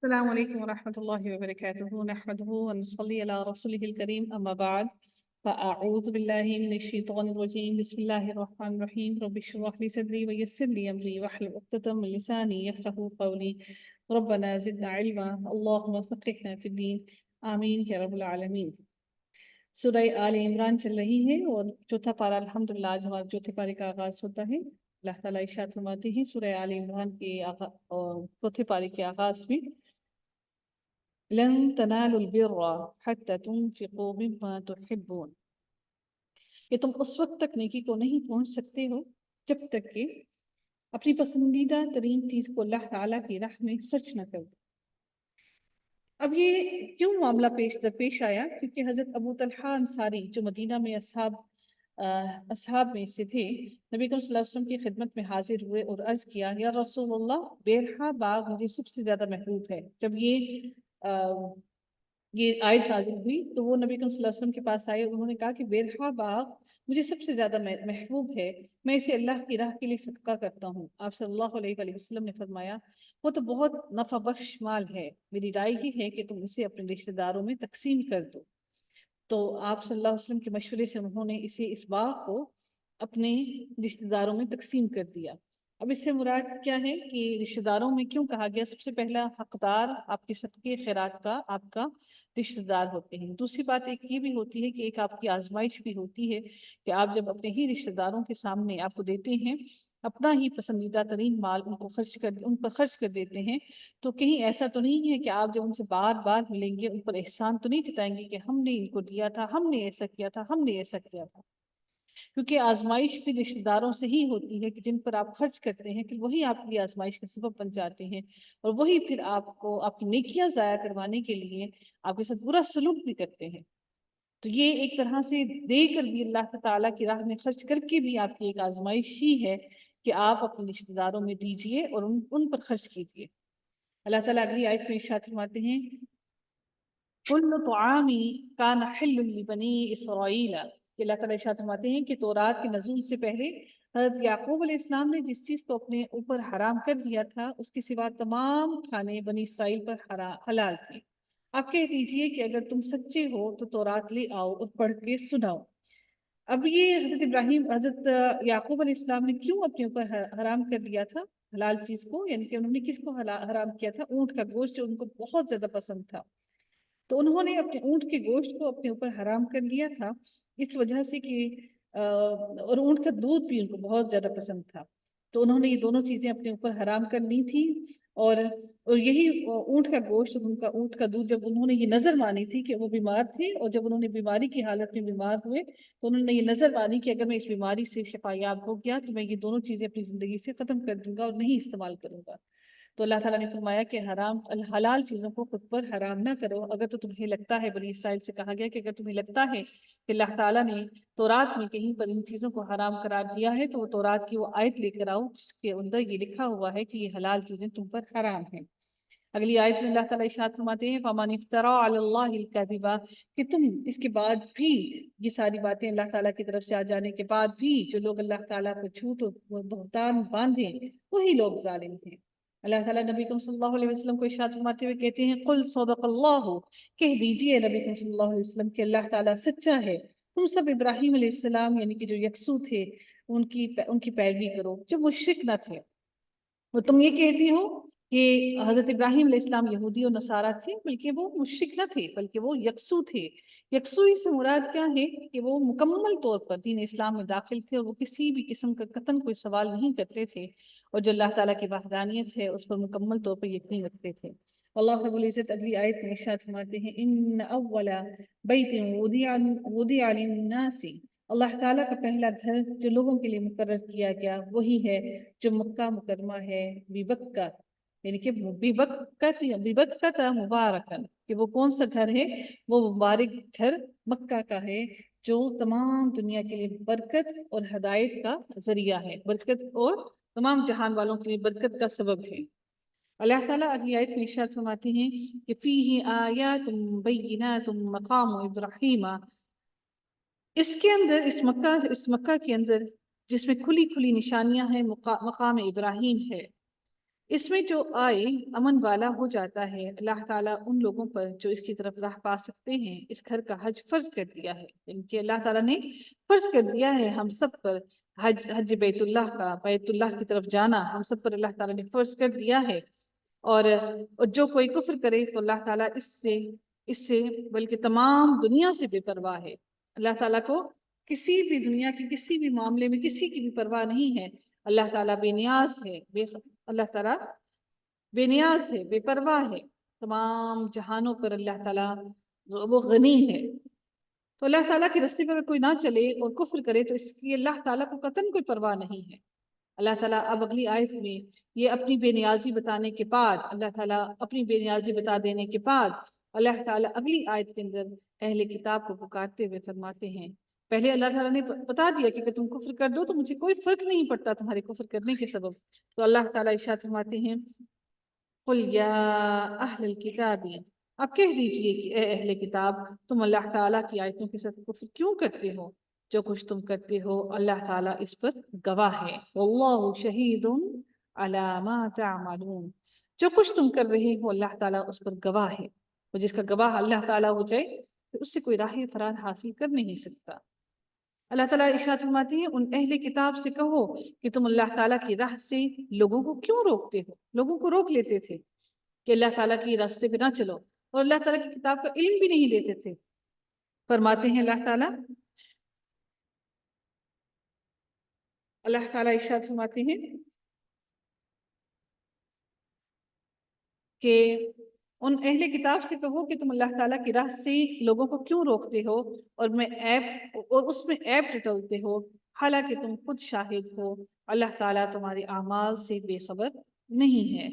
السلام عليكم ورحمة الله وبركاته. نحمده ونصلي على رسوله الكريم، أما بعد، فأعوذ بالله من الشيطان الرجيم. بسم الله الرحمن الرحيم. رب اشرح لي صدري ويسر لي أمري واحلل عقدة من لساني يفقهوا قولي. ربنا زدنا علما، اللهم فقهنا في الدين، آمین یا رب العالمین. سورہ آل عمران چل رہی ہے اور چوتھا پارہ الحمدللہ آج ہمارے چوتھے پارے کا آغاز ہوتا ہے. اللہ تعالیٰ ارشاد فرماتے ہیں سورہ آل عمران کے چوتھے پارے کے آغاز میں، لن تنالوا البر حتى تنفقوا مما تحبون، کہ تم اس وقت تک نیکی کو نہیں پہنچ سکتے ہو جب تک کہ اپنی پسندیدہ ترین چیز کو اللہ تعالیٰ کی راہ میں خرچ نہ کرو. اب یہ کیوں معاملہ پیش آیا؟ کیونکہ حضرت ابو طلحہ انصاری جو مدینہ میں اصحاب میں سے تھے، نبی کریم صلی اللہ علیہ وسلم کی خدمت میں حاضر ہوئے اور عرض کیا، یا رسول اللہ، بیرحا باغ مجھے سب سے زیادہ محبوب ہے. جب یہ آیت نازل ہوئی تو وہ نبی کریم صلی اللہ علیہ وسلم کے پاس آئے اور انہوں نے کہا کہ بیرحا باغ مجھے سب سے زیادہ محبوب ہے، میں اسے اللہ کی راہ کے لیے صدقہ کرتا ہوں. آپ صلی اللہ علیہ وآلہ وسلم نے فرمایا، وہ تو بہت نفع بخش مال ہے، میری رائے یہ ہے کہ تم اسے اپنے رشتہ داروں میں تقسیم کر دو. تو آپ صلی اللہ علیہ وسلم کے مشورے سے انہوں نے اس باغ کو اپنے رشتہ داروں میں تقسیم کر دیا. اب اس سے مراد کیا ہے کہ رشتہ داروں میں کیوں کہا گیا؟ سب سے پہلا حقدار آپ کے صدقے خیرات کا آپ کا رشتہ دار ہوتے ہیں. دوسری بات ایک یہ بھی ہوتی ہے کہ ایک آپ کی آزمائش بھی ہوتی ہے کہ آپ جب اپنے ہی رشتہ داروں کے سامنے آپ کو دیتے ہیں اپنا ہی پسندیدہ ترین مال ان پر خرچ کر دیتے ہیں، تو کہیں ایسا تو نہیں ہے کہ آپ جب ان سے بار بار ملیں گے ان پر احسان تو نہیں جتائیں گے کہ ہم نے ان کو دیا تھا، ہم نے ایسا کیا تھا، ہم نے ایسا کیا تھا. کیونکہ آزمائش بھی رشتہ داروں سے ہی ہوتی ہے کہ جن پر آپ خرچ کرتے ہیں پھر وہی آپ کی آزمائش کا سبب بن جاتے ہیں، اور وہی پھر آپ کو آپ کی نیکیاں ضائع کروانے کے لیے آپ کے ساتھ برا سلوک بھی کرتے ہیں. تو یہ ایک طرح سے دے کر بھی اللہ تعالیٰ کی راہ میں خرچ کر کے بھی آپ کی ایک آزمائش ہی ہے کہ آپ اپنے رشتہ داروں میں دیجئے اور ان پر خرچ کیجئے. اللہ تعالیٰ اگلی آیت میں ارشاد فرماتے ہیں، کل طعام کان حل لبنی اسرائیل، کہ اللہ تعالیٰ ارشاد فرماتے ہیں کہ تورات کے نزول سے پہلے حضرت یعقوب علیہ السلام نے جس چیز کو اپنے اوپر حرام کر دیا تھا اس کے سوا تمام کھانے بنی اسرائیل پر حلال تھے. آپ کہہ دیجئے کہ اگر تم سچے ہو تو تورات لے آؤ اور پڑھ کے سناؤ. اب یہ حضرت یعقوب علیہ السلام نے کیوں اپنے اوپر حرام کر دیا تھا حلال چیز کو؟ یعنی کہ انہوں نے کس کو حرام کیا تھا؟ اونٹ کا گوشت، جو ان کو بہت زیادہ پسند تھا. تو انہوں نے اپنے اونٹ کے گوشت کو اپنے اوپر حرام کر لیا تھا اس وجہ سے کہ اور اونٹ کا دودھ بھی ان کو بہت زیادہ پسند تھا. تو انہوں نے یہ دونوں چیزیں اپنے اوپر حرام کر لی تھی، اور یہی اونٹ کا گوشت، ان کا اونٹ کا دودھ، جب انہوں نے یہ نظر مانی تھی کہ وہ بیمار تھے، اور جب انہوں نے بیماری کی حالت میں بیمار ہوئے تو انہوں نے یہ نظر مانی کہ اگر میں اس بیماری سے شفا یاب ہو گیا تو میں یہ دونوں چیزیں اپنی زندگی سے ختم کر دوں گا اور نہیں استعمال کروں گا. تو اللہ تعالیٰ نے فرمایا کہ حلال چیزوں کو خود پر حرام نہ کرو. اگر تو تمہیں لگتا ہے، بنی اسرائیل سے کہا گیا کہ اگر تمہیں لگتا ہے کہ اللہ تعالیٰ نے تورات میں کہیں پر ان چیزوں کو حرام قرار دیا ہے تو وہ تورات کی وہ آیت لے کر آؤ جس کے اندر یہ لکھا ہوا ہے کہ یہ حلال چیزیں تم پر حرام ہیں. اگلی آیت میں اللہ تعالیٰ ارشاد فرماتے ہیں، فَمَنِ افْتَرَىٰ عَلَى اللَّهِ الْكَذِبَ، کہ تم اس کے بعد بھی یہ ساری باتیں اللہ تعالیٰ کی طرف سے آ جانے کے بعد بھی جو لوگ اللہ تعالیٰ کو جھوٹ اور بہتان باندھیں وہی لوگ ظالم ہیں. اللہ تعالیٰ نبی کریم صلی اللہ علیہ وسلم کو ارشاد فرماتے ہوئے کہتے ہیں، قُلْ صَدَقَ اللَّهُ، کہہ دیجئے نبی کریم صلی اللہ علیہ وسلم کہ اللہ تعالیٰ سچا ہے. تم سب ابراہیم علیہ السلام یعنی کہ جو یکسو تھے ان کی پیروی کرو جو مشرک نہ تھے. وہ تم یہ کہتی ہو کہ حضرت ابراہیم علیہ السلام یہودی اور نصارہ تھے، بلکہ وہ مشرک نہ تھے بلکہ وہ یکسو تھے. یکسوئی سے مراد کیا ہے کہ وہ مکمل طور پر دین اسلام میں داخل تھے اور وہ کسی بھی قسم کا قطعاً کوئی سوال نہیں کرتے تھے، اور جو اللہ تعالیٰ کی وحدانیت ہے اس پر مکمل طور پر یقین رکھتے تھے. اللہ رب العزت اگلی آیت میں ارشاد فرماتے ہیں، ان اول بیت وضع للناس، اللہ تعالیٰ کا پہلا گھر جو لوگوں کے لیے مقرر کیا گیا وہی ہے جو مکہ مکرمہ ہے، ببکہ، یعنی کہ ببکہ مبارکن، کہ وہ کون سا گھر ہے؟ وہ مبارک گھر مکہ کا ہے جو تمام دنیا کے لیے برکت اور ہدایت کا ذریعہ ہے، برکت اور تمام جہان والوں کے لیے برکت کا سبب ہے. اللہ تعالیٰ اگلی آیت میں ارشاد فرماتے ہیں کہ فیہ آیات بینات مقام ابراہیم، اس کے اندر اس مکہ کے اندر جس میں کھلی کھلی نشانیاں ہیں، مقام ابراہیم ہے. اس میں جو آئے امن والا ہو جاتا ہے، اللہ تعالیٰ ان لوگوں پر جو اس کی طرف راہ پا سکتے ہیں اس گھر کا حج فرض کر دیا ہے، یعنی کہ اللہ تعالیٰ نے فرض کر دیا ہے ہم سب پر حج بیت اللہ کی طرف جانا ہم سب پر اللہ تعالیٰ نے فرض کر دیا ہے۔ اور جو کوئی کفر کرے تو اللہ تعالیٰ اس سے بلکہ تمام دنیا سے بے پرواہ ہے۔ اللہ تعالیٰ کو کسی بھی دنیا کے کسی بھی معاملے میں کسی کی بھی پرواہ نہیں ہے۔ اللہ تعالیٰ بے نیاز ہے، اللہ تعالیٰ بے نیاز ہے، بے پرواہ ہے، تمام جہانوں پر اللہ تعالیٰ وہ غنی ہے۔ تو اللہ تعالیٰ کے راستے پر کوئی نہ چلے اور کفر کرے تو اس کی اللہ تعالیٰ کو قطعاً کوئی پرواہ نہیں ہے۔ اللہ تعالیٰ اب اگلی آیت میں یہ اپنی بے نیازی بتانے کے بعد، اللہ تعالیٰ اپنی بے نیازی بتا دینے کے بعد اللہ تعالیٰ اگلی آیت کے اندر اہل کتاب کو پکارتے ہوئے فرماتے ہیں، پہلے اللہ تعالیٰ نے بتا دیا کہ اگر تم کفر کر دو تو مجھے کوئی فرق نہیں پڑتا تمہارے کفر کرنے کے سبب، تو اللہ تعالیٰ ارشاد فرماتے ہیں قل یا اہل الکتاب، آپ کہہ دیجئے کہ اے اہل کتاب تم اللہ تعالیٰ کی آیتوں کے ساتھ کفر کیوں کرتے ہو؟ جو کچھ تم کرتے ہو اللہ تعالیٰ اس پر گواہ ہے، واللہ شہید علی ما تعملون، جو کچھ تم کر رہے ہو اللہ تعالیٰ اس پر گواہ ہے، اور جس کا گواہ اللہ تعالیٰ ہو جائے تو اس سے کوئی راہ فرار حاصل کر نہیں سکتا۔ اللہ تعالیٰ ارشاد فرماتے ہیں ان اہل کتاب سے کہو کہ تم اللہ تعالیٰ کی راہ سے لوگوں کو کیوں روکتے ہو؟ لوگوں کو روک لیتے تھے کہ اللہ تعالیٰ کی راستے پہ نہ چلو، اور اللہ تعالیٰ کی کتاب کا علم بھی نہیں دیتے تھے۔ فرماتے ہیں اللہ تعالیٰ ارشاد فرماتے ہیں کہ ان اہل کتاب سے کہو کہ تم اللہ تعالیٰ کی راہ سے لوگوں کو کیوں روکتے ہو اور اس میں عیب ٹٹولتے ہو، حالانکہ تم خود شاہد ہو اللہ تعالیٰ تمہارے اعمال سے بے خبر نہیں ہے۔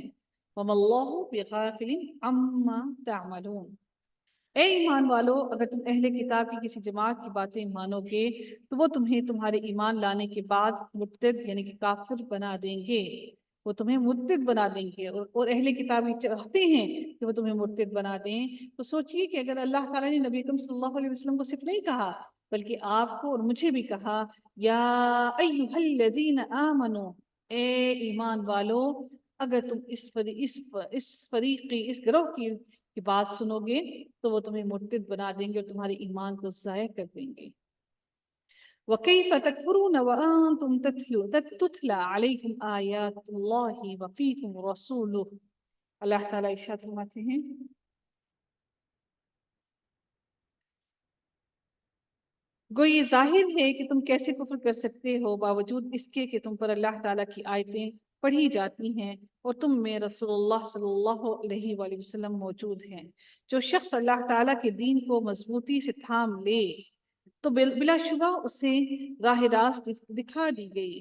وَمَا اللَّهُ بِغَافِلٍ عَمَّا تَعْمَلُونَ، اے ایمان والو اگر تم اہل کتاب کی کسی جماعت کی باتیں مانو گے تو وہ تمہیں تمہارے ایمان لانے کے بعد مرتد یعنی کہ کافر بنا دیں گے، وہ تمہیں مرتد بنا دیں گے، اور اہل کتاب چاہتے ہیں کہ وہ تمہیں مرتد بنا دیں۔ تو سوچئے کہ اگر اللہ تعالیٰ نے نبی اکرم صلی اللہ علیہ وسلم کو صرف نہیں کہا بلکہ آپ کو اور مجھے بھی کہا، یا ایھا الذین آمنوا، اے ایمان والو اگر تم اس گروہ کی بات سنو گے تو وہ تمہیں مرتد بنا دیں گے اور تمہارے ایمان کو ضائع کر دیں گے۔ وَكَيْفَ تَكْفُرُونَ وَأَنْتُمْ تُتْلَى عَلَيْكُمْ آيَاتُ اللَّهِ وَفِيكُمْ رَسُولُهُ، اللہ تعالیٰ ارشاد فرماتے ہیں گو یہ ظاہر ہے کہ تم کیسے کفر کر سکتے ہو باوجود اس کے کہ تم پر اللہ تعالیٰ کی آیتیں پڑھی جاتی ہیں اور تم میں رسول اللہ صلی اللہ علیہ وآلہ وسلم موجود ہیں۔ جو شخص اللہ تعالیٰ کے دین کو مضبوطی سے تھام لے تو بلا شبہ اسے راہ راست دکھا دی گئی۔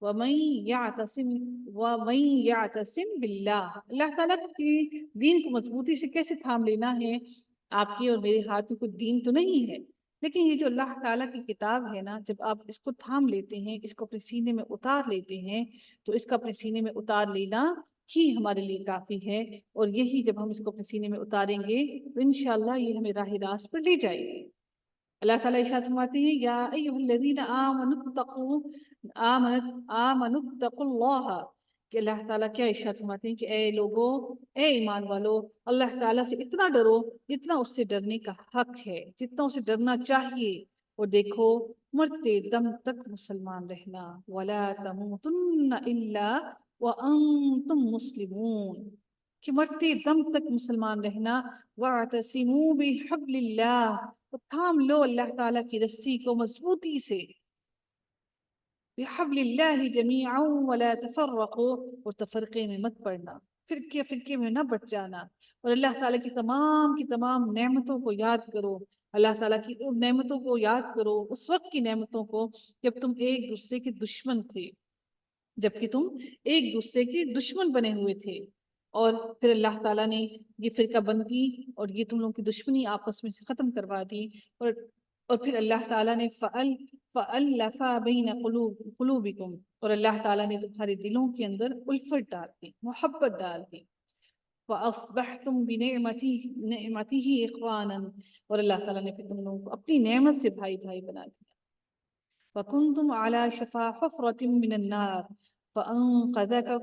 وَمَن يَعْتَصِمْ بِاللَّهِ، اللہ تعالیٰ کے دین کو مضبوطی سے کیسے تھام لینا ہے؟ آپ کے اور میرے ہاتھ میں کوئی دین تو نہیں ہے، لیکن یہ جو اللہ تعالیٰ کی کتاب ہے نا، جب آپ اس کو تھام لیتے ہیں، اس کو اپنے سینے میں اتار لیتے ہیں تو اس کا اپنے سینے میں اتار لینا ہی ہمارے لیے کافی ہے، اور یہی جب ہم اس کو اپنے سینے میں اتاریں گے تو انشاءاللہ یہ ہمیں راہ راست پر لے جائے گی۔ اللہ تعالیٰ ارشاد فرماتے ہیں یا ایھا الذین آمنوا اتقوا اللہ، کہ اللہ تعالیٰ کیا ارشاد فرماتے ہیں کہ اے لوگو، اے ایمان والو اللہ تعالیٰ سے اتنا ڈرو جتنا اس سے ڈرنے کا حق ہے، جتنا اسے ڈرنا چاہیے، اور دیکھو مرتے دم تک مسلمان رہنا، ولا تموتن الا وانتم مسلمون، کہ مرتے دم تک مسلمان رہنا، واعتصموا بحبل اللہ، تو تھام لو اللہ تعالیٰ کی رسی کو مضبوطی سے، بحبل اللہ جمیعا ولا تفرقوا، اور تفرقے میں مت پڑنا، فرقے میں نہ بٹ جانا، اور اللہ تعالیٰ کی تمام نعمتوں کو یاد کرو، اللہ تعالیٰ کی ان نعمتوں کو یاد کرو، اس وقت کی نعمتوں کو جب تم ایک دوسرے کے دشمن تھے، جبکہ تم ایک دوسرے کے دشمن بنے ہوئے تھے، اور پھر اللہ تعالیٰ نے یہ فرقہ بندی اور یہ تم لوگوں کی دشمنی آپس میں سے ختم کروا دی، اور پھر اللہ تعالیٰ نے فَأَلَّفَ بَيْنَ قُلُوبِكُمْ، اور اللہ تعالیٰ نے تمہارے دلوں کے اندر الفت ڈال دی، محبت ڈال دی، وَأَصْبَحْتُمْ بِنِعْمَتِهِ إِخْوَانًا، اور اللہ تعالیٰ نے پھر تم لوگوں کو اپنی نعمت سے بھائی بھائی بنا دیا، وَكُنْتُمْ عَلَى شَفَا حُفْرَةٍ مِّنَ النَّارِ فَأَنْقَذَكُم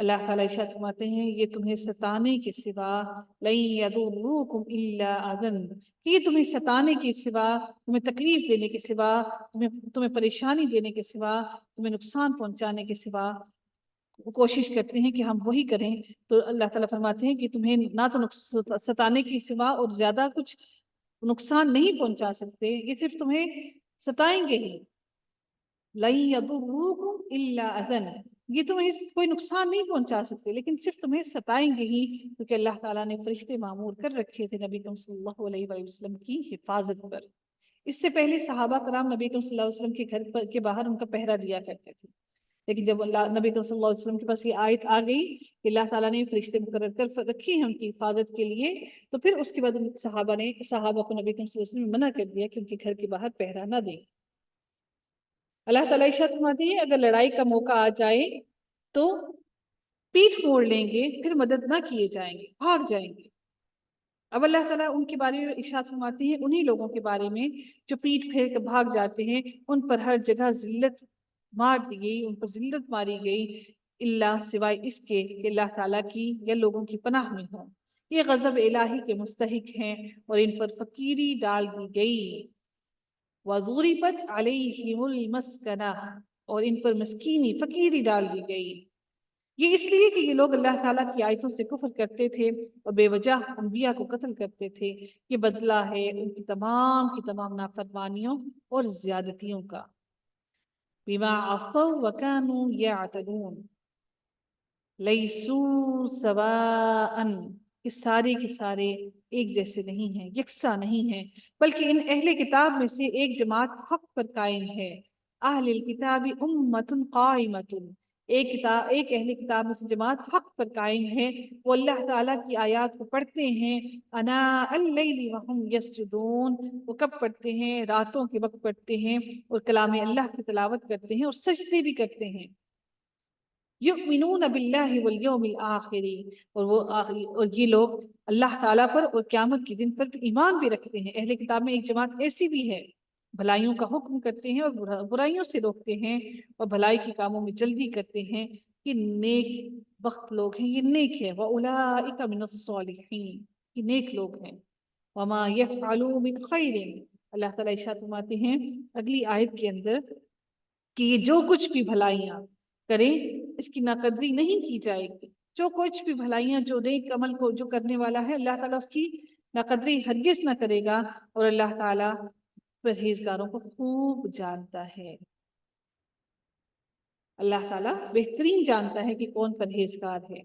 اللہ تعالیٰ ارشاد فرماتے ہیں یہ تمہیں ستانے کے سوا لن یضروکم الا اذن، کہ یہ تمہیں ستانے کے سوا، تمہیں تکلیف دینے کے سوا، تمہیں پریشانی دینے کے سوا، تمہیں نقصان پہنچانے کے سوا کوشش کرتے ہیں کہ ہم وہی کریں، تو اللہ تعالیٰ فرماتے ہیں کہ تمہیں نہ تو ستانے کے سوا اور زیادہ کچھ نقصان نہیں پہنچا سکتے، یہ صرف تمہیں ستائیں گے ہی. لَن يَضُرُّوكُمْ إِلَّا أَذًا، یہ تمہیں کوئی نقصان نہیں پہنچا سکتے لیکن صرف تمہیں ستائیں گے ہی، کیونکہ اللہ تعالیٰ نے فرشتے معمور کر رکھے تھے نبی کریم صلی اللہ علیہ وآلہ وسلم کی حفاظت پر. اس سے پہلے صحابہ کرام نبی کریم صلی اللہ علیہ وسلم کے گھر کے باہر ان کا پہرا دیا کرتے تھے، لیکن جب نبی کریم صلی اللہ علیہ وسلم کے پاس یہ آیت آ گئی کہ اللہ تعالیٰ نے فرشتے مقرر کر رکھے ہیں ان کی حفاظت کے لیے، تو پھر اس کے بعد صحابہ کو نبی کریم صلی اللہ علیہ وسلم نے منع کر دیا کہ ان کے گھر کے باہر پہرا نہ دیں. اللہ تعالیٰ ارشاد فرماتی ہے اگر لڑائی کا موقع آ جائے تو پیٹھ موڑ لیں گے، پھر مدد نہ کیے جائیں گے، بھاگ جائیں گے. اب اللہ تعالیٰ ان کے بارے میں ارشاد فرماتی ہے انہی لوگوں کے بارے میں جو پیٹھ پھیر کر بھاگ جاتے ہیں، ان پر ہر جگہ ذلت مار دی گئی، ان پر ذلت ماری گئی، اللہ سوائے اس کے کہ اللہ تعالیٰ کی یا لوگوں کی پناہ میں ہوں. یہ غضب الہی کے مستحق ہیں اور ان پر فقیری ڈال دی گئی. وَضُرِبَتْ عَلَيْهِمُ الْمَسْكَنَةُ، اور ان پر مسکینی فقیری ڈال دی گئی. یہ اس لیے کہ یہ لوگ اللہ تعالیٰ کی آیتوں سے کفر کرتے تھے اور بے وجہ انبیاء کو قتل کرتے تھے. یہ بدلہ ہے ان کی تمام نافرمانیوں اور زیادتیوں کا. بِمَا عَصَوْا وَكَانُوا يَعْتَدُونَ لَيْسُوا سَوَاءً، کہ سارے کے سارے ایک جیسے نہیں ہیں، یکساں نہیں ہیں، بلکہ ان اہل کتاب میں سے ایک جماعت حق پر قائم ہے. اہل الکتاب امۃ قائمۃ، ایک اہل کتاب میں سے جماعت حق پر قائم ہے، وہ اللہ تعالیٰ کی آیات کو پڑھتے ہیں. اناء اللیل وہم یسجدون، وہ کب پڑھتے ہیں؟ راتوں کے وقت پڑھتے ہیں اور کلام اللہ کی تلاوت کرتے ہیں اور سجدے بھی کرتے ہیں. یؤمنون باللہ والیوم الآخر، اور یہ لوگ اللہ تعالیٰ پر اور قیامت کے دن پر ایمان بھی رکھتے ہیں. اہل کتاب میں ایک جماعت ایسی بھی ہے، بھلائیوں کا حکم کرتے ہیں اور برائیوں سے روکتے ہیں اور بھلائی کے کاموں میں جلدی کرتے ہیں. یہ نیک بخت لوگ ہیں، یہ نیک ہے. وَأُولَئِكَ مِنَ الصَّالِحِينَ، یہ نیک لوگ ہیں. وَمَا يَفْعَلُوا مِنْ خَيْرٍ، اللہ تعالیٰ ارشاد فرماتے ہیں اگلی آیت کے اندر کہ یہ جو کچھ بھی بھلائیاں کریں اس کی ناقدری نہیں کی جائے گی. جو کچھ بھی بھلائیاں، جو نیک عمل کو جو کرنے والا ہے، اللہ تعالیٰ اس کی ناقدری ہرگز نہ کرے گا، اور اللہ تعالیٰ پرہیزگاروں کو خوب جانتا ہے. اللہ تعالیٰ بہترین جانتا ہے کہ کون پرہیزگار ہے.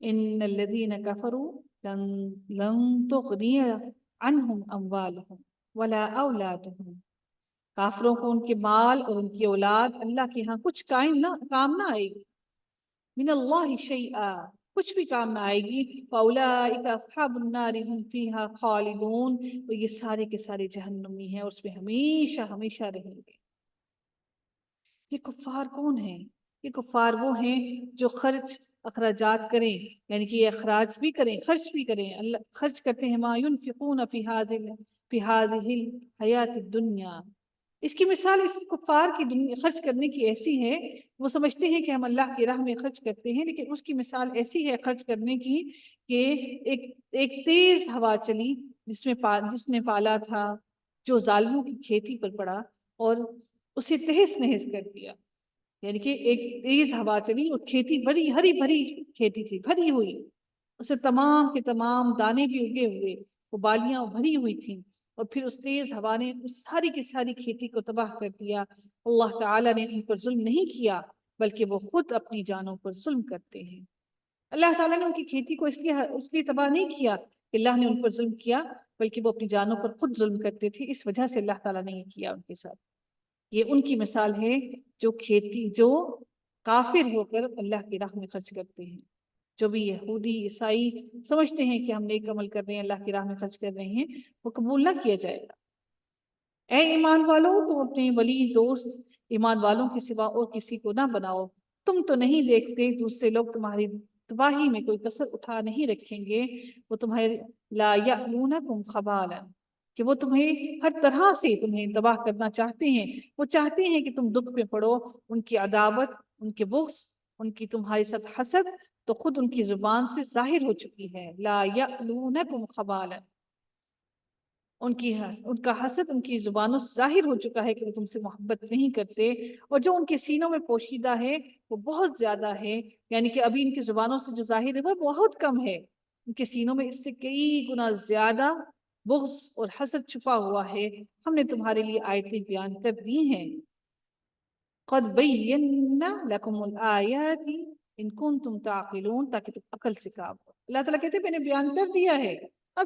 ان الذین کفروا لن تغنی عنہم اموالہم ولا اولادہم، کافروں کو ان کے مال اور ان کی اولاد اللہ کے ہاں کچھ کام نہ آئے گی. من اللہ شیئا، کچھ بھی کام نہ آئے گی. فاولئک اصحاب النار هم فیہا خالدون، تو یہ سارے کے سارے جہنمی ہیں اور اس میں ہمیشہ ہمیشہ رہیں گے. یہ کفار کون ہیں؟ یہ کفار وہ ہیں جو اخراجات کریں، یعنی کہ یہ اخراج بھی کریں، خرچ بھی کریں. اللہ خرچ کرتے ہیں ما ينفقون فی هذه الحیات الدنیا. اس کی مثال اس کفار کی خرچ کرنے کی ایسی ہے، وہ سمجھتے ہیں کہ ہم اللہ کی راہ میں خرچ کرتے ہیں، لیکن اس کی مثال ایسی ہے خرچ کرنے کی کہ ایک تیز ہوا چلی جس نے پالا تھا، جو ظالموں کی کھیتی پر پڑا اور اسے تہس نہس کر دیا. یعنی کہ ایک تیز ہوا چلی اور کھیتی بڑی ہری بھری کھیتی تھی، بھری ہوئی، اسے تمام کے تمام دانے بھی اگے ہوئے، وہ بالیاں بھری ہوئی تھیں، اور پھر اس تیز ہوا نے اس ساری کی ساری کھیتی کو تباہ کر دیا. اللہ تعالیٰ نے ان پر ظلم نہیں کیا بلکہ وہ خود اپنی جانوں پر ظلم کرتے ہیں. اللہ تعالیٰ نے ان کی کھیتی کو اس لیے تباہ نہیں کیا کہ اللہ نے ان پر ظلم کیا، بلکہ وہ اپنی جانوں پر خود ظلم کرتے تھے، اس وجہ سے اللہ تعالیٰ نے یہ کیا ان کے ساتھ. یہ ان کی مثال ہے جو کافر ہو کر اللہ کی راہ میں خرچ کرتے ہیں. جو بھی یہودی عیسائی سمجھتے ہیں کہ ہم نیک عمل کر رہے ہیں، اللہ کی راہ میں خرچ کر رہے ہیں، وہ قبول نہ کیا جائے گا. اے ایمان والو، تم اپنے ولی دوست ایمان والوں کے سوا اور کسی کو نہ بناؤ. تم تو نہیں دیکھتے دوسرے لوگ تمہاری تباہی میں کوئی کسر اٹھا نہیں رکھیں گے. وہ تمہارے لا یألونکم خبالا، کہ وہ تمہیں ہر طرح سے تمہیں تباہ کرنا چاہتے ہیں. وہ چاہتے ہیں کہ تم دکھ میں پڑو. ان کی عداوت، ان کے بغض، ان کی تمہارے ساتھ حسد تو خود ان کی زبان سے ظاہر ہو چکی ہے. لا یألونکم خبالا، ان کا حسد ان کی زبانوں سے ظاہر ہو چکا ہے کہ وہ تم سے محبت نہیں کرتے، اور جو ان کے سینوں میں پوشیدہ ہے وہ بہت زیادہ ہے. یعنی کہ ابھی ان کی زبانوں سے جو ظاہر ہے وہ بہت کم ہے، ان کے سینوں میں اس سے کئی گنا زیادہ بغض اور حسد چھپا ہوا ہے. ہم نے تمہارے لیے آیتیں بیان کر دی ہیں. قد بینا لکم الآیات ان کنتم تعقلون، تاکہ تم عقل سے کام کرو. اللہ تعالیٰ کہتے ہیں میں نے بیان کر دیا ہے، اب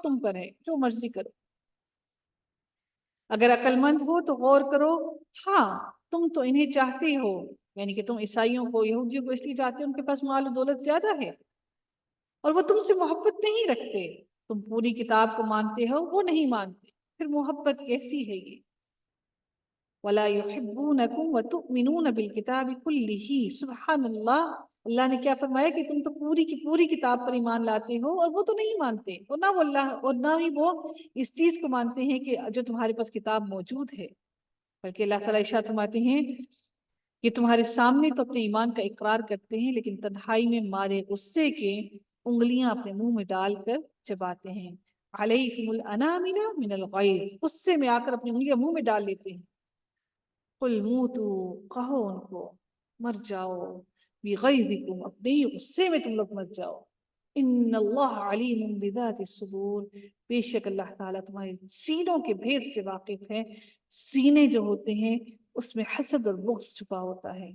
تم پر ہے، جو مرضی کرو. اگر عقل مند ہو تو غور کرو. ہاں تم تو انہیں چاہتے ہو، یعنی کہ تم عیسائیوں کو، یہودیوں کو اس لیے چاہتے ہو ان کے پاس مال و دولت زیادہ ہے، اور وہ تم سے محبت نہیں رکھتے. تم پوری کتاب کو مانتے ہو، وہ نہیں مانتے، پھر محبت کیسی ہے یہ؟ وَلَا يُحِبُّونَكُمْ وَتُؤْمِنُونَ بِالْكِتَابِ كُلِّهِ. سبحان اللہ، اللہ نے کیا فرمایا کہ تم تو پوری کی پوری کتاب پر ایمان لاتے ہو، اور وہ تو نہیں مانتے، اور نہ وہ اللہ، اور نہ ہی وہ اس چیز کو مانتے ہیں کہ جو تمہارے پاس کتاب موجود ہے. بلکہ اللہ تعالیٰ ارشاد فرماتے ہیں کہ تمہارے سامنے تو اپنے ایمان کا اقرار کرتے ہیں، لیکن تنہائی میں مارے غصے کے انگلیاں اپنے منہ میں ڈال کر چباتے ہیں. علیکم الانامل من الغیظ، غصے میں آ کر اپنی انگلیاں منہ میں ڈال لیتے ہیں. قل موتو، کہو ان کو مر جاؤ، بغیظکم، اپنے ہی غصے میں تم لوگ مر جاؤ. ان اللہ علیم بذات الصدور، بے شک اللہ تعالیٰ تمہارے سینوں کے بھید سے واقف ہے. سینے جو ہوتے ہیں اس میں حسد اور بغض چھپا ہوتا ہے.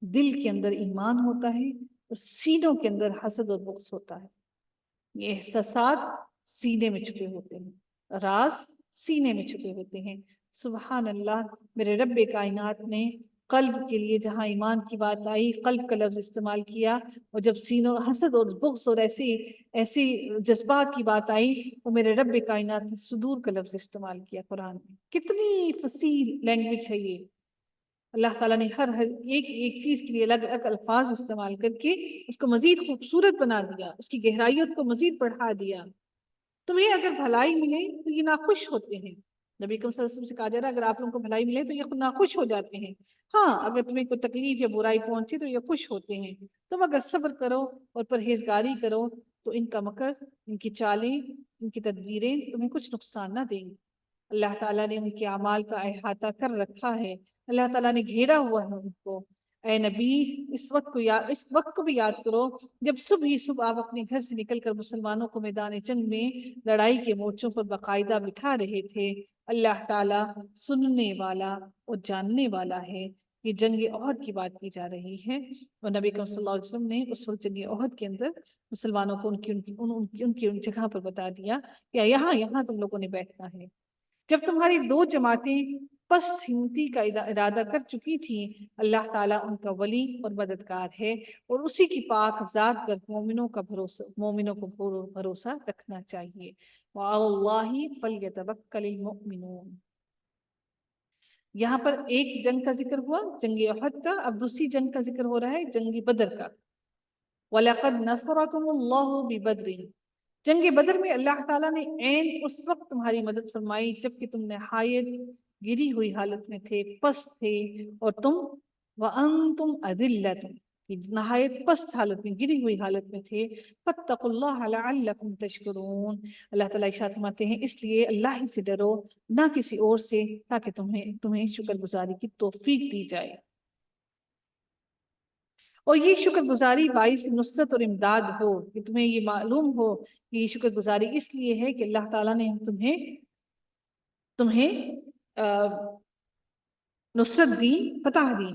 دل کے اندر ایمان ہوتا ہے اور سینوں کے اندر حسد اور بغض ہوتا ہے. یہ احساسات سینے میں چھپے ہوتے ہیں، راز سینے میں چھپے ہوتے ہیں. سبحان اللہ، میرے رب کائنات نے قلب کے لیے جہاں ایمان کی بات آئی قلب کا لفظ استعمال کیا، اور جب سینوں حسد اور بغض اور ایسی جذبات کی بات آئی وہ میرے رب کائنات نے صدور کا لفظ استعمال کیا. قرآن میں کتنی فصیح لینگویج ہے یہ. اللہ تعالیٰ نے ہر ایک چیز کے لیے الگ الگ الفاظ استعمال کر کے اس کو مزید خوبصورت بنا دیا، اس کی گہرائیت کو مزید بڑھا دیا. تمہیں اگر بھلائی ملے تو یہ ناخوش ہوتے ہیں. نبی کریم صلی اللہ علیہ وسلم سے کہا جا رہا ہے اگر آپ لوگوں کو بھلائی ملے تو یہ ناخوش ہو جاتے ہیں. ہاں اگر تمہیں کوئی تکلیف یا برائی پہنچے تو یہ خوش ہوتے ہیں. تم اگر صبر کرو اور پرہیزگاری کرو تو ان کا مکر، ان کی چالیں، ان کی تدبیریں تمہیں کچھ نقصان نہ دیں گی. اللہ تعالیٰ نے ان کے اعمال کا احاطہ کر رکھا ہے، اللہ تعالیٰ نے گھیرا ہوا ہے ان کو. اے نبی اس وقت کو بھی یاد کرو جب صبح ہی صبح آپ اپنے گھر سے نکل کر مسلمانوں کو میدان جنگ میں لڑائی کے مورچوں پر باقاعدہ بٹھا رہے تھے. اللہ تعالیٰ سننے والا اور جاننے والا ہے. یہ جنگ احد کی بات کی جا رہی ہے، اور نبی کریم صلی اللہ علیہ وسلم نے اس وقت جنگ احد کے اندر مسلمانوں کو ان کی جگہ پر بتا دیا کہ یہاں تم لوگوں نے بیٹھنا ہے. جب تمہاری دو جماعتیں پست ہمتی کا ارادہ کر چکی تھیں، اللہ تعالیٰ ان کا ولی اور مددگار ہے، اور اسی کی پاک ذات پر مومنوں کو بھروسہ رکھنا چاہیے. وعلی اللہ فلیتوکل المؤمنون. یہاں پر ایک جنگ کا ذکر ہوا، جنگ احد کا. اب دوسری جنگ کا ذکر ہو رہا ہے، جنگ بدر کا. وَلَقَدْ نَصَرَكُمُ اللَّهُ بِبَدْرٍ. جنگ بدر میں اللہ تعالیٰ نے عین اس وقت تمہاری مدد فرمائی جب کہ تم نہایت گری ہوئی حالت میں تھے، پست تھے، اور تم وَأَنْتُمْ أَذِلَّةٌ، نہایت پست حالت میں، گری ہوئی حالت میں تھے. فَاتَّقُوا اللَّهَ لَعَلَّكُمْ تَشْكُرُونَ. اللہ تعالیٰ ارشاد فرماتے ہیں اس لیے اللہ ہی سے ڈرو، نہ کسی اور سے، تاکہ تمہیں شکر گزاری کی توفیق دی جائے. اور یہ شکر گزاری باعث نصرت اور امداد ہو، کہ تمہیں یہ معلوم ہو کہ یہ شکر گزاری اس لیے ہے کہ اللہ تعالیٰ نے تمہیں نصرت دی، فتح دی.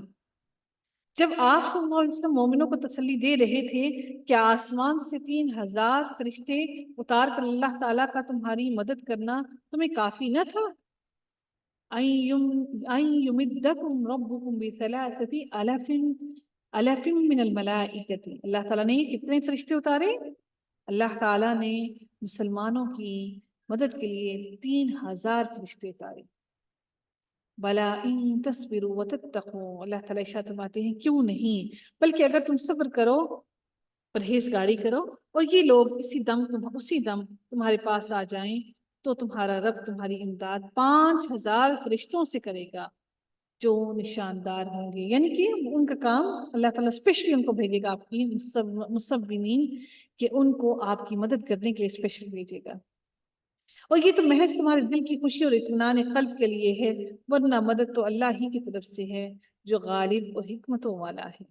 جب آپ صلی اللہ علیہ وسلم مومنوں کو تسلی دے رہے تھے کہ آسمان سے 3000 فرشتے اتار کر اللہ تعالیٰ کا تمہاری مدد کرنا تمہیں کافی نہ تھا؟ أَن يُمِدَّكُمْ رَبُّكُمْ بِثَلَاثَةِ آلَافٍ مِّنَ الْمَلَائِكَةِ. اللہ تعالیٰ نے کتنے فرشتے اتارے؟ اللہ تعالیٰ نے مسلمانوں کی مدد کے لیے 3000 فرشتے اتارے. بلا ان تصبروا وتتقوا. اللہ تعالیٰ ارشاد فرماتے ہیں کیوں نہیں، بلکہ اگر تم صبر کرو، پرہیزگاری کرو، اور یہ لوگ اسی دم تمہارے پاس آ جائیں تو تمہارا رب تمہاری امداد 5000 فرشتوں سے کرے گا. جو نشاندار ہوں گے، یعنی کہ ان کا کام اللہ تعالیٰ اسپیشلی ان کو بھیجے گا، آپ کی مصومین، کہ ان کو آپ کی مدد کرنے کے لیے اسپیشل بھیجے گا۔ اور یہ تو محض تمہارے دل کی خوشی اور اطمینان قلب کے لیے ہے، ورنہ مدد تو اللہ ہی کی طرف سے ہے جو غالب اور حکمتوں والا ہے۔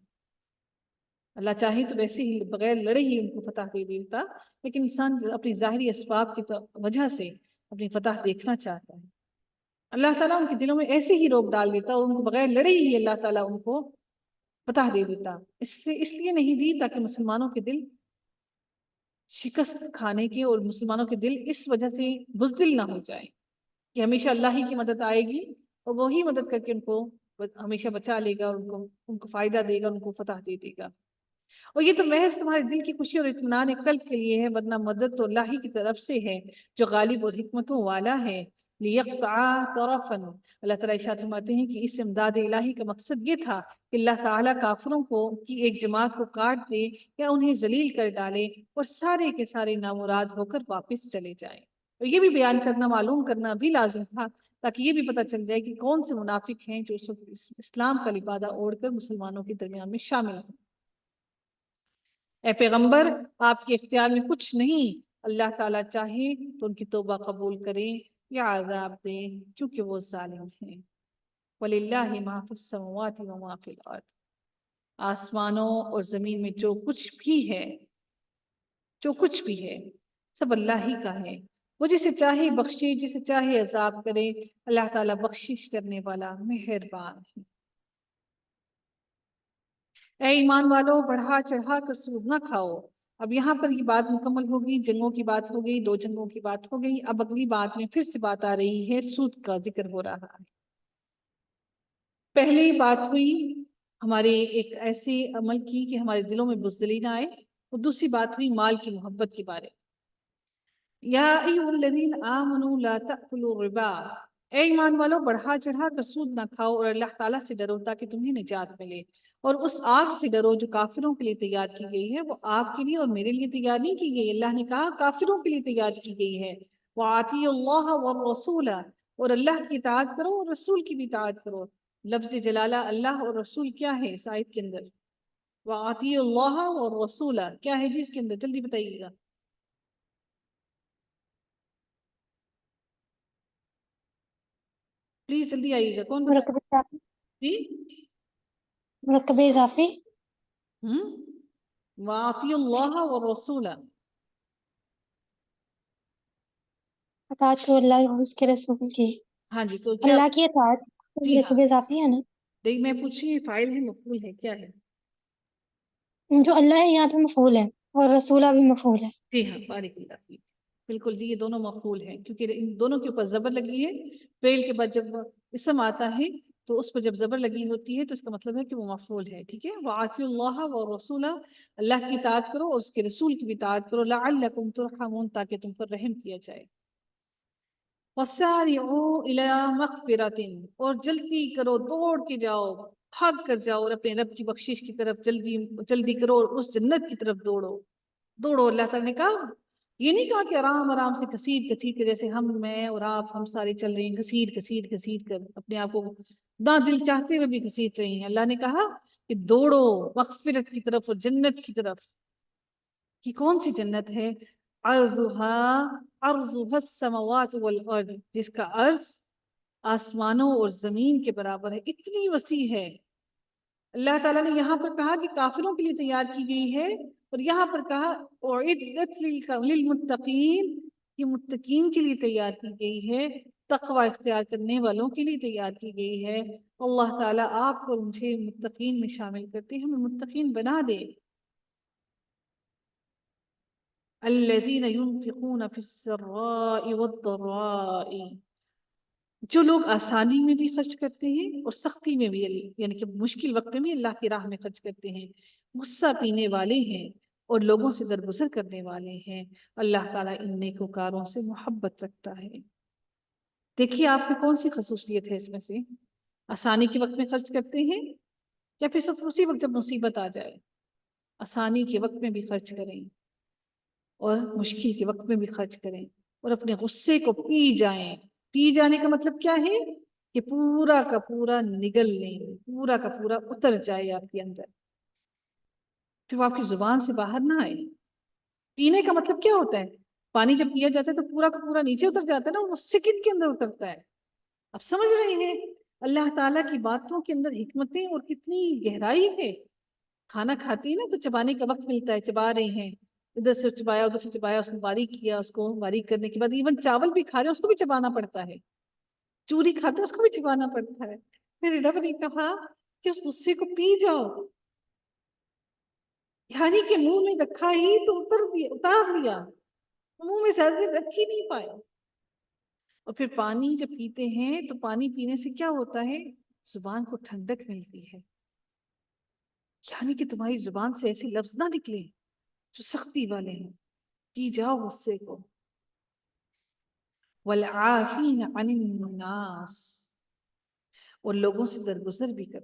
اللہ چاہے تو ویسے ہی بغیر لڑے ہی ان کو فتح دے دیتا، لیکن انسان اپنی ظاہری اسباب کی وجہ سے اپنی فتح دیکھنا چاہتا ہے۔ اللہ تعالیٰ ان کے دلوں میں ایسے ہی روک ڈال دیتا اور ان کو بغیر لڑے ہی اللہ تعالیٰ ان کو فتح دے دیتا۔ اس لیے نہیں دی تاکہ مسلمانوں کے دل شکست کھانے کے اور مسلمانوں کے دل اس وجہ سے بزدل نہ ہو جائے کہ ہمیشہ اللہ ہی کی مدد آئے گی اور وہی مدد کر کے ان کو ہمیشہ بچا لے گا، ان کو فائدہ دے گا، ان کو فتح دے دے گا۔ اور یہ تو محض تمہارے دل کی خوشی اور اطمینان قلب کے لیے ہے، ورنہ مدد تو اللہ ہی کی طرف سے ہے جو غالب اور حکمتوں والا ہے۔ لِيَقْطَعَ طَرَفًا، اللہ تعالیٰ ارشاد فرماتے ہیں کہ اس امداد الہی کا مقصد یہ تھا کہ اللہ تعالیٰ کافروں کی ایک جماعت کو کاٹ دے یا انہیں ذلیل کر ڈالے اور سارے کے سارے نامراد ہو کر واپس چلے جائیں۔ اور یہ بھی بیان کرنا، معلوم کرنا بھی لازم تھا تاکہ یہ بھی پتہ چل جائے کہ کون سے منافق ہیں جو اس وقت اسلام کا لبادہ اوڑھ کر مسلمانوں کے درمیان میں شامل ہیں۔ اے پیغمبر، آپ کے اختیار میں کچھ نہیں، اللہ تعالیٰ چاہے تو ان کی توبہ قبول کرے یا عذاب دے، کیونکہ وہ ظالم ہیں۔ وَلِلَّهِ مَا فِي السَّمَوَاتِ وَمَا فِي الْأَرْضِ، آسمانوں اور زمین میں جو کچھ بھی ہے سب اللہ ہی کا ہے۔ وہ جسے چاہے بخشے، جسے چاہے عذاب کرے، اللہ تعالیٰ بخشش کرنے والا مہربان ہے۔ اے ایمان والو، بڑھا چڑھا کر سود نہ کھاؤ۔ اب یہاں پر یہ بات مکمل ہوگی، جنگوں کی بات ہو گئی، 2 جنگوں کی بات ہو گئی۔ اب اگلی بات میں پھر سے بات آ رہی ہے، سود کا ذکر ہو رہا ہے۔ پہلی بات ہوئی ہمارے ایک ایسے عمل کی کہ ہمارے دلوں میں بزدلی نہ آئے، اور دوسری بات ہوئی مال کی محبت کے بارے۔ یا ایھا الذین آمنوا لا تأکلوا الربا، اے ایمان والو، بڑھا چڑھا کر سود نہ کھاؤ اور اللہ تعالیٰ سے ڈرو تاکہ تمہیں نجات ملے، اور اس آگ سے ڈرو جو کافروں کے لیے تیار کی گئی ہے۔ وہ آپ کے لیے اور میرے لیے تیار نہیں کی گئی، اللہ نے کہا کافروں کے لیے تیار کی گئی ہے۔ وَأَطِیعُوا اللَّهَ وَالرَّسُولَ، اور اللہ کی اطاعت کرو اور رسول کی بھی اطاعت کرو۔ لفظ جلالہ اللہ اور رسول کیا ہے اس آیت کے اندر؟ وَأَطِیعُوا اللَّهَ وَالرَّسُولَ کیا ہے جی اس کے اندر؟ جلدی بتائیے گا، پلیز جلدی آئیے گا، کون بتا؟ مرکب اضافی، جی مرکب اضافی، وَأَطِیعُوا اللَّهَ وَالرَّسُولَ، اطاعت کرو اللہ اور اس کے رسول کی، ہاں جی، تو کیا؟ اللہ کی اطاعت جی ہاں، مرکب اضافی ہے نا؟ دیکھ میں پوچھی فائل ہے مفعول ہے کیا ہے؟ جو اللہ ہے یہاں پہ مفعول ہے اور رسولہ بھی مفعول ہے۔ جی ہاں، بارک اللہ فیک، بالکل جی، یہ دونوں مفعول ہیں کیونکہ ان دونوں کے اوپر زبر لگی ہے۔ فعل کے بعد جب اسم آتا ہے تو اس پر جب زبر لگی ہوتی ہے تو اس کا مطلب ہے کہ وہ مفعول ہے، ٹھیک ہے۔ وَأَطِیعُوا اللَّهَ وَالرَّسُولَ، اللہ کی اطاعت کرو اور اس کے رسول کی بھی اطاعت کرو، لَعَلَّکُمْ تُرْحَمُونَ تاکہ تم پر رحم کیا جائے۔ وَسَارِعُوا إِلَىٰ مَغْفِرَةٍ، اور جلدی کرو، دوڑ کے جاؤ، بھاگ کر جاؤ اور اپنے رب کی بخشش کی طرف جلدی کرو اور اس جنت کی طرف دوڑو۔ اللہ تعالیٰ نے کہا، یہ نہیں کہا کہ آرام آرام سے گھسیٹ کے جیسے میں اور آپ ہم سارے چل رہے ہیں، گھسیٹ کر اپنے آپ کو نہ دل چاہتے ہوئے بھی گھسیٹ رہے ہیں۔ اللہ نے کہا کہ دوڑو مغفرت کی طرف اور جنت کی طرف۔ یہ کون سی جنت ہے؟ عرضها السماوات والارض، جس کا عرض آسمانوں اور زمین کے برابر ہے، اتنی وسیع ہے۔ اللہ تعالیٰ نے یہاں پر کہا کہ کافروں کے لیے تیار کی گئی ہے، اور یہاں پر کہا اعدت للمتقین، یہ متقین کے لیے تیار کی گئی ہے، تقوی اختیار کرنے والوں کے لیے تیار کی گئی ہے۔ اللہ تعالیٰ آپ کو مجھے متقین میں شامل کرتے ہیں، ہمیں متقین بنا دے۔ الذین ينفقون فی السراء والضراء، جو لوگ آسانی میں بھی خرچ کرتے ہیں اور سختی میں بھی، یعنی کہ مشکل وقت میں بھی اللہ کی راہ میں خرچ کرتے ہیں، غصہ پینے والے ہیں اور لوگوں سے درگزر کرنے والے ہیں۔ اللہ تعالیٰ ان نیکوکاروں سے محبت رکھتا ہے۔ دیکھیے آپ میں کون سی خصوصیت ہے اس میں سے؟ آسانی کے وقت میں خرچ کرتے ہیں یا پھر صرف اسی وقت جب مصیبت آ جائے؟ آسانی کے وقت میں بھی خرچ کریں اور مشکل کے وقت میں بھی خرچ کریں، اور اپنے غصے کو پی جائیں۔ پی جانے کا مطلب کیا ہے؟ کہ پورا کا پورا نگل لیں، پورا کا پورا اتر جائے آپ کے اندر، پھر وہ آپ کی زبان سے باہر نہ آئے۔ پینے کا مطلب کیا ہوتا ہے؟ پانی جب پیا جاتا ہے تو پورا کا پورا نیچے اتر جاتا ہے نا، وہ سیکنڈ کے اندر اترتا ہے۔ اب سمجھ رہے ہیں اللہ تعالیٰ کی باتوں کے اندر حکمتیں اور کتنی گہرائی ہے۔ کھانا کھاتی ہے نا تو چبانے کا وقت ملتا ہے، چبا رہے ہیں، ادھر سے چبایا ادھر سے چبایا، اس کو باریک کیا، اس کو باریک کرنے کے بعد ایون چاول بھی کھا رہے ہیں اس کو بھی چبانا پڑتا ہے، چوری کھاتے ہیں اس کو بھی چبانا پڑتا ہے۔ پھر رب نے کہا کہ اس غصے کو پی جاؤ، یعنی کہ منہ میں رکھا ہی تو اتار لیا، منہ میں زیادہ دیر رکھ ہی نہیں پایا۔ اور پھر پانی جب پیتے ہیں تو پانی پینے سے کیا ہوتا ہے؟ زبان کو ٹھنڈک ملتی ہے، یعنی کہ تمہاری زبان سے ایسے لفظ نہ نکلیں جو سختی والے ہیں۔ پی جاؤ غصے کو۔ والعافین عن الناس، اور لوگوں سے درگزر بھی کر۔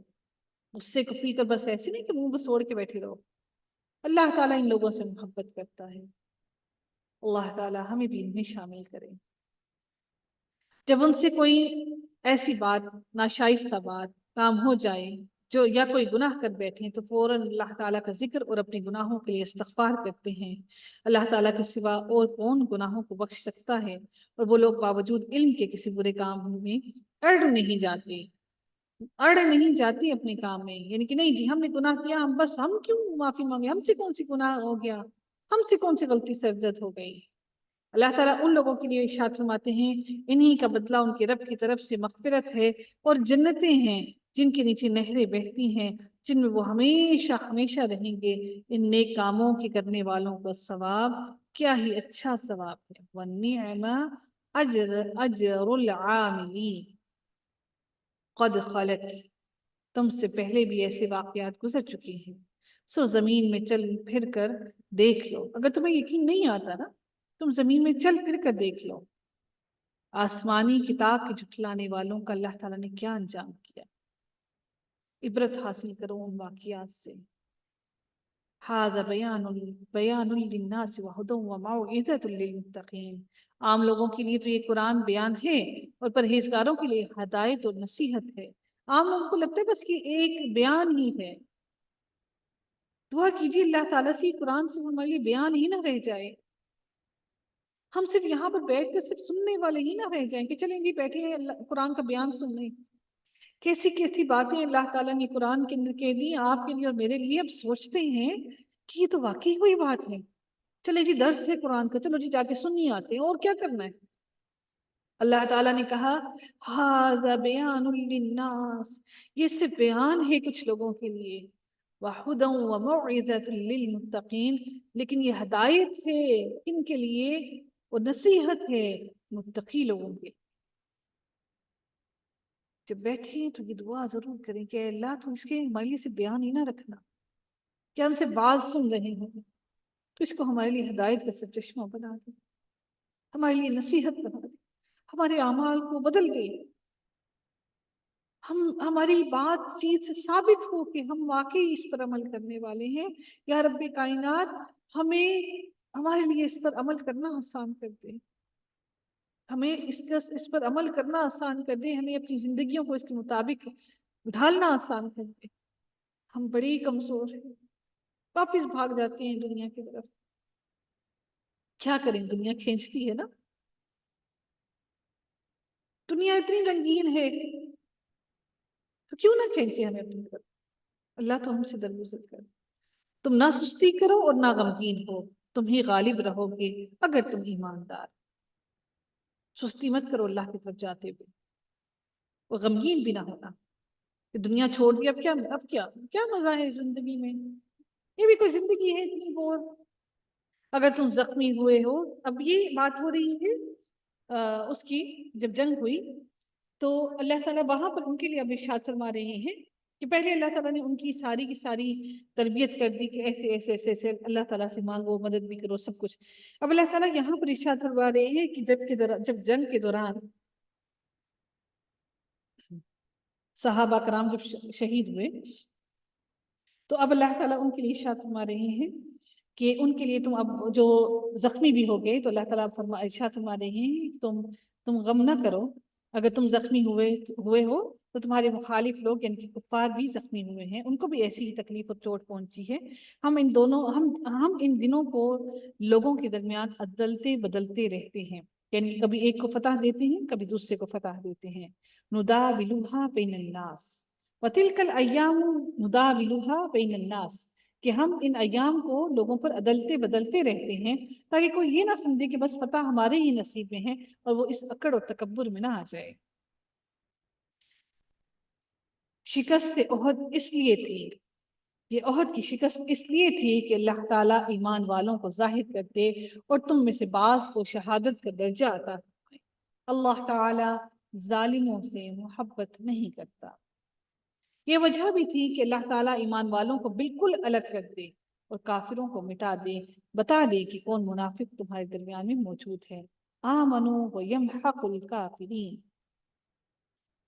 غصے کو پی کر بس ایسے نہیں کہ منہ بس اوڑ کے بیٹھے رہو۔ اللہ تعالیٰ ان لوگوں سے محبت کرتا ہے، اللہ تعالیٰ ہمیں بھی ان میں شامل کرے۔ جب ان سے کوئی ایسی بات، ناشائستہ بات کام ہو جائے جو یا کوئی گناہ کر بیٹھیں تو فوراً اللہ تعالیٰ کا ذکر اور اپنے گناہوں کے لیے استغفار کرتے ہیں۔ اللہ تعالیٰ کے سوا اور کون گناہوں کو بخش سکتا ہے؟ اور وہ لوگ باوجود علم کے کسی برے کام میں اڑ نہیں جاتے اپنے کام میں، یعنی کہ نہیں جی ہم نے گناہ کیا، ہم کیوں معافی مانگے، ہم سے کون سی گناہ ہو گیا، ہم سے کون سی غلطی سرزد ہو گئی۔ اللہ تعالیٰ ان لوگوں کے لیے ارشاد فرماتے ہیں انہی کا بدلہ ان کے رب کی طرف سے مغفرت ہے اور جنتیں ہیں جن کے نیچے نہریں بہتی ہیں، جن میں وہ ہمیشہ ہمیشہ رہیں گے۔ ان نیک کاموں کے کرنے والوں کا ثواب کیا ہی اچھا ثواب ہے۔ وَالنِّعْمَ اجر العاملین قد خلت، تم سے پہلے بھی ایسے واقعات گزر چکے ہیں، سو زمین میں چل پھر کر دیکھ لو۔ اگر تمہیں یقین نہیں آتا نا، تم زمین میں چل پھر کر دیکھ لو، آسمانی کتاب کے جھٹلانے والوں کا اللہ تعالیٰ نے کیا انجام کیا۔ عبرت حاصل کرو ان واقعات سے۔ ھذا بیان للناس وہدی وموعظۃ للمتقین، عام لوگوں کے لیے تو یہ قرآن بیان ہے اور پرہیزگاروں کے لیے ہدایت اور نصیحت ہے۔ عام لوگوں کو لگتا ہے بس یہ ایک بیان ہی ہے۔ دعا کیجیے اللہ تعالیٰ سے قرآن سے ہمارے لیے بیان ہی نہ رہ جائے، ہم صرف یہاں پر بیٹھ کر صرف سننے والے ہی نہ رہ جائیں کہ چلیں جی بیٹھے ہیں اللہ قرآن کا بیان سننے۔ کیسی کیسی باتیں اللہ تعالیٰ نے قرآن کے اندر کہہ دی آپ کے لیے اور میرے لیے۔ اب سوچتے ہیں کہ یہ تو واقعی وہی بات ہے، چلے جی درس ہے قرآن کا، چلو جی جا کے سننی آتے ہیں، اور کیا کرنا ہے۔ اللہ تعالیٰ نے کہا ھذا بیان للناس، یہ صرف بیان ہے کچھ لوگوں کے لیے، وہدی وموعظۃ للمتقین، لیکن یہ ہدایت ہے ان کے لیے اور نصیحت ہے متقی لوگوں کے۔ جب بیٹھیں تو یہ دعا ضرور کریں کہ اے اللہ تو اس کے ہمارے لیے سے بیان ہی نہ رکھنا، کہ ہم سے بات سن رہے ہیں تو اس کو ہمارے لیے ہدایت کا سرچشمہ بنا دے، ہمارے لیے نصیحت بنا دے، ہمارے اعمال کو بدل دے، ہماری بات چیت سے ثابت ہو کہ ہم واقعی اس پر عمل کرنے والے ہیں۔ یا رب کائنات ہمیں ہمارے لیے اس پر عمل کرنا آسان کر دے، ہمیں اس پر عمل کرنا آسان کر دے، ہمیں اپنی زندگیوں کو اس کے مطابق ڈھالنا آسان کر دے۔ ہم بڑی کمزور ہیں، واپس بھاگ جاتے ہیں دنیا کی طرف۔ کیا کریں، دنیا کھینچتی ہے نا، دنیا اتنی رنگین ہے تو کیوں نہ کھینچے ہمیں اپنی طرف۔ اللہ تو ہم سے درگزر کر، تم نہ سستی کرو اور نہ غمگین ہو، تم ہی غالب رہو گے اگر تم ایماندار۔ سستی مت کرو اللہ کی طرف جاتے ہوئے، اور غمگین بھی نہ ہونا کہ دنیا چھوڑ دی، اب کیا مزہ ہے زندگی میں، یہ بھی کوئی زندگی ہے اتنی بور۔ اگر تم زخمی ہوئے ہو، اب یہ بات ہو رہی ہے اس کی، جب جنگ ہوئی تو اللہ تعالیٰ وہاں پر ان کے لیے اب ارشاد فرما رہے ہیں کہ پہلے اللہ تعالیٰ نے ان کی ساری کی ساری تربیت کر دی کہ ایسے ایسے ایسے ایسے اللہ تعالیٰ سے مانگو، مدد بھی کرو، سب کچھ۔ اب اللہ تعالیٰ یہاں پر ارشاد فرما رہے ہیں کہ جب جنگ کے دوران صحابہ کرام جب شہید ہوئے تو اب اللہ تعالیٰ ان کے لیے ارشاد فرما رہے ہیں کہ ان کے لیے تم اب جو زخمی بھی ہو گئے تو اللہ تعالیٰ ارشاد فرما رہے ہیں تم غم نہ کرو، اگر تم زخمی ہوئے ہو تو تمہارے مخالف لوگ یعنی کہ کفار بھی زخمی ہوئے ہیں، ان کو بھی ایسی ہی تکلیف اور چوٹ پہنچی ہے۔ ہم ان دنوں کو لوگوں کے درمیان عدلتے بدلتے رہتے ہیں، یعنی کہ کبھی ایک کو فتح دیتے ہیں، کبھی دوسرے کو فتح دیتے ہیں۔ نداولها بین الناس وتلک الایام نداولها بین الناس، کہ ہم ان ایام کو لوگوں پر عدلتے بدلتے رہتے ہیں تاکہ کوئی یہ نہ سمجھے کہ بس فتح ہمارے ہی نصیب میں ہے اور وہ اس اکڑ اور تکبر میں نہ آ جائے۔ شکست احد اس لیے تھی، یہ احد کی شکست اس لیے تھی کہ اللہ تعالیٰ ایمان والوں کو ظاہر کرتے اور تم میں سے بعض کو شہادت کا درجہ عطا فرمائے۔ اللہ تعالیٰ ظالموں سے محبت نہیں کرتا۔ یہ وجہ بھی تھی کہ اللہ تعالیٰ ایمان والوں کو بالکل الگ کر دے اور کافروں کو مٹا دے، بتا دے کہ کون منافق تمہارے درمیان میں موجود ہے۔ آمنوا ویمحق الکافرین،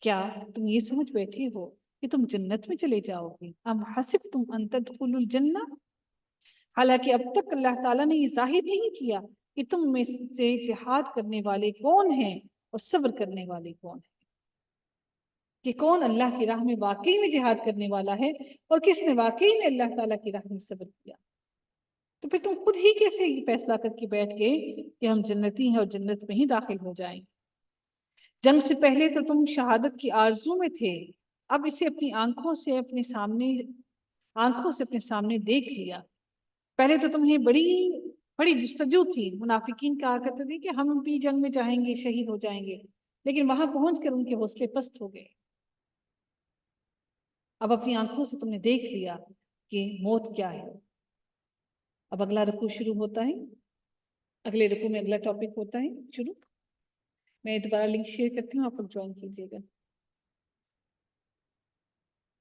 کیا تم یہ سمجھ بیٹھے ہو کہ تم جنت میں چلے جاؤ گے؟ ام حسبتم ان تدخلوا الجنہ، حالانکہ اب تک اللہ تعالیٰ نے یہ ظاہر نہیں کیا کہ تم میں سے جہاد کرنے والے کون ہیں اور صبر کرنے والے کون ہیں، کہ کون اللہ کی راہ میں واقعی میں جہاد کرنے والا ہے اور کس نے واقعی میں اللہ تعالیٰ کی راہ میں صبر کیا۔ تو پھر تم خود ہی کیسے یہ فیصلہ کر کے بیٹھ گئے کہ ہم جنتی ہیں اور جنت میں ہی داخل ہو جائیں؟ جنگ سے پہلے تو تم شہادت کی آرزو میں تھے، اب اسے اپنی آنکھوں سے اپنے سامنے دیکھ لیا۔ پہلے تو تمہیں بڑی جستجو تھی، منافقین کہا کرتے تھے کہ ہم بھی جنگ میں جائیں گے، شہید ہو جائیں گے، لیکن وہاں پہنچ کر ان کے حوصلے پست ہو گئے۔ اب اپنی آنکھوں سے تم نے دیکھ لیا کہ موت کیا ہے۔ اب اگلا رکوع شروع ہوتا ہے، اگلے رکوع میں اگلا ٹاپک ہوتا ہے شروع۔ میں دوبارہ لنک شیئر کرتی ہوں، آپ لوگ جوائن کیجیے گا۔